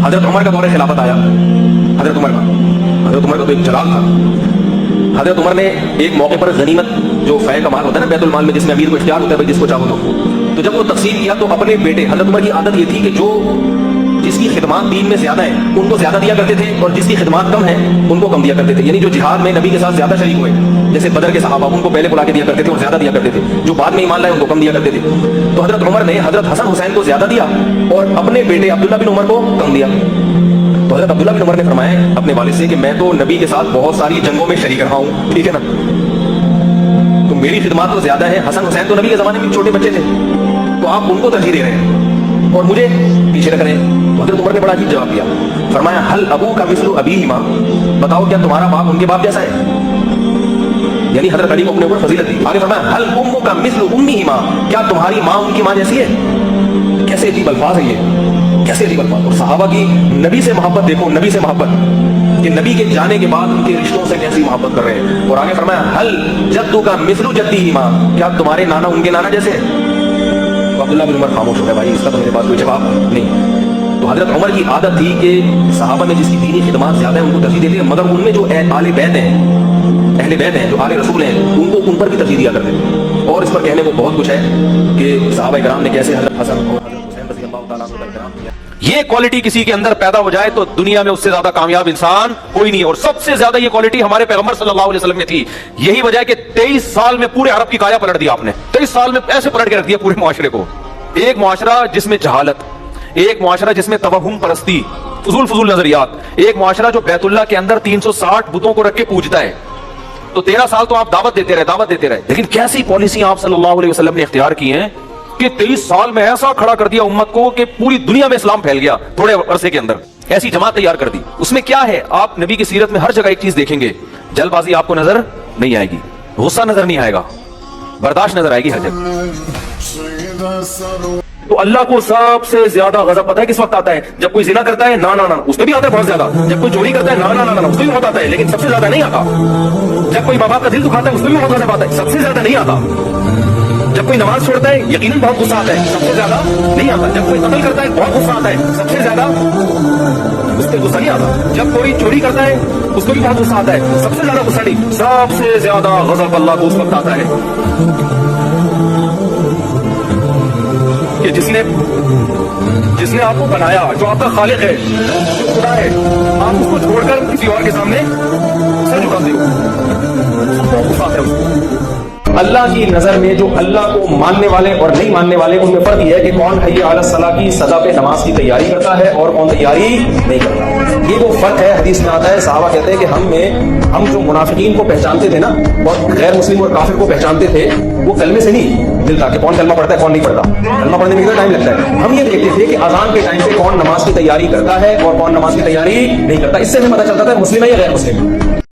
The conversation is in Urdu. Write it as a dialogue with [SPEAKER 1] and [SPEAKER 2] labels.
[SPEAKER 1] حضرت عمر کا دور خلافت آیا، حضرت عمر کا تو ایک جلال تھا. حضرت عمر نے ایک موقع پر غنیمت جو فے کا مال ہوتا ہے نا بیت المال میں، جس میں امیر کو اختیار ہوتا ہے جس کو چاہو تو جب وہ تقسیم کیا تو اپنے بیٹے، حضرت عمر کی عادت یہ تھی کہ جس کی خدمات دین میں زیادہ ہیں ان کو زیادہ دیا کرتے تھے، اور جس کی خدمات کم ہیں ان کو کم دیا کرتے تھے. یعنی جو جہاد میں نبی کے ساتھ زیادہ شریک ہوئے جیسے بدر کے صحابہ، ان کو پہلے بلا کے دیا کرتے تھے اور زیادہ دیا کرتے تھے. جو بعد میں ایمان لائے ان کو کم دیا کرتے تھے. تو حضرت عمر نے حضرت حسن حسین کو زیادہ دیا اور اپنے بیٹے عبداللہ بن عمر کو کم دیا. تو حضرت عبداللہ بن عمر نے فرمایا اپنے والد سے کہ میں تو نبی کے ساتھ بہت ساری جنگوں میں شریک رہا ہوں، ٹھیک ہے نا، تو میری خدمات تو زیادہ ہیں. حسن حسین تو نبی کے زمانے میں چھوٹے بچے تھے، تو آپ ان کو ترجیح دے رہے ہیں اور مجھے پیچھے رکھ رہے ہیں. تو حضرت عمر نے بڑا عجیب جواب دیا، فرمایا حل ابو کا مثل ابیہما، بتاؤ کیا تمہارا باپ ان کے باپ جیسا ہے؟ یعنی حضرت علی کو اپنے اوپر فضیلت دی. آگے فرمایا حل امو کا مثل امیہما، کیا تمہاری ماں ان کی ماں جیسی ہے؟ کیسے عجیب الفاظ ہے یہ، کیسے عجیب الفاظ. اور صحابہ کی نبی سے محبت دیکھو، نبی سے محبت کہ نبی کے جانے کے بعد ان کے رشتوں سے کیسی محبت کر رہے ہیں. اور آگے فرمایا حل جدو کا مثل جدیہما، کیا تمہارے نانا ان کے نانا جیسے ہیں؟ تو عبداللہ بن عمر خاموش ہو گئے، بھائی اس کا تو میرے پاس کوئی جواب نہیں. تو حضرت عمر کی عادت تھی کہ صحابہ میں جس کی دینی خدمات زیادہ ہیں ان کو ترجیح دیتے ہیں، مگر ان میں جو اہل بیت ہیں جو آل رسول ہیں ان پر بھی ترجیح دیا کرتے ہیں. اور اس پر کہنے کو بہت کچھ ہے کہ صحابہ کرام نے کیسے حضرت حسن اور حضرت حسین رضی اللہ تعالیٰ عنہ کا احترام کیا.
[SPEAKER 2] یہ کوالٹی کسی کے اندر پیدا ہو جائے تو دنیا میں اس سے زیادہ کامیاب انسان کوئی نہیں. اور سب سے زیادہ یہ کوالٹی ہمارے پیغمبر صلی اللہ علیہ وسلم میں تھی. یہی وجہ ہے کہ 23 سال میں پورے عرب کی کایا پلٹ دیا آپ نے. 23 سال میں ایسے پلٹ کے رکھ دیا پورے معاشرے کو. ایک معاشرہ جس میں جہالت، ایک معاشرہ جس میں توہم پرستی، فضول نظریات، ایک معاشرہ جو بیت اللہ کے اندر 360 بتوں کو رکھ کے پوجتا ہے. تو 13 سال تو آپ دعوت دیتے رہے. لیکن کیسی پالیسی آپ صلی اللہ علیہ وسلم نے اختیار کی ہیں کہ 23 سال میں ایسا کھڑا کر دیا امت کو کہ پوری دنیا میں اسلام پھیل گیا تھوڑے عرصے کے اندر. ایسی جماعت تیار کر دی. اس میں کیا ہے؟ آپ نبی کی سیرت میں ہر جگہ ایک چیز دیکھیں گے، جلد بازی آپ کو نظر نہیں آئے گی، غصہ نظر نہیں آئے گا، برداشت نظر آئے گی ہر جگہ. تو اللہ کو سب سے زیادہ غضب پتہ ہے کس وقت آتا ہے؟ جب کوئی زنا کرتا ہے نا اس پہ بھی آتا ہے بہت زیادہ. جب کوئی چوری کرتا ہے نا اس پہ بھی بہت آتا ہے، لیکن سب سے زیادہ نہیں آتا. جب کوئی ماں باپ کا دل دکھاتا ہے اس پہ بھی بہت غضب آتا ہے، سب سے زیادہ نہیں آتا. جب کوئی نماز چھوڑتا ہے یقیناً بہت غصہ آتا ہے، سب سے زیادہ نہیں آتا. جب کوئی قتل کرتا ہے بہت غصہ آتا ہے، سب سے زیادہ اس پہ غصہ نہیں آتا. جب کوئی چوری کرتا ہے اس کو بھی بہت غصہ آتا ہے، سب سے زیادہ غصہ نہیں. سب سے زیادہ غضب اللہ کو اس وقت آتا ہے کہ جس نے آپ کو بنایا، جو آپ کا خالق ہے، جو خدا ہے، آپ اس کو چھوڑ کر کسی اور کے سامنے سر جھکاتے ہو. بہت غصہ آتا ہے اس کو. اللہ کی نظر میں جو اللہ کو ماننے والے اور نہیں ماننے والے ان میں فرق یہ ہے کہ کون حی علی الصلاۃ کی سزا پہ نماز کی تیاری کرتا ہے اور کون تیاری نہیں کرتا. یہ وہ فرق ہے. حدیث میں آتا ہے، صحابہ کہتے ہیں کہ ہم جو منافقین کو پہچانتے تھے نا اور غیر مسلم اور کافر کو پہچانتے تھے وہ کلمے سے نہیں ملتا کہ کون کلمہ پڑھتا ہے کون نہیں پڑھتا. کلمہ پڑھنے میں کتنا ٹائم لگتا ہے. ہم یہ دیکھتے تھے کہ اذان کے ٹائم پہ کون نماز کی تیاری کرتا ہے اور کون نماز کی تیاری نہیں کرتا. اس سے ہمیں پتہ چلتا تھا مسلم ہے یا غیر مسلم.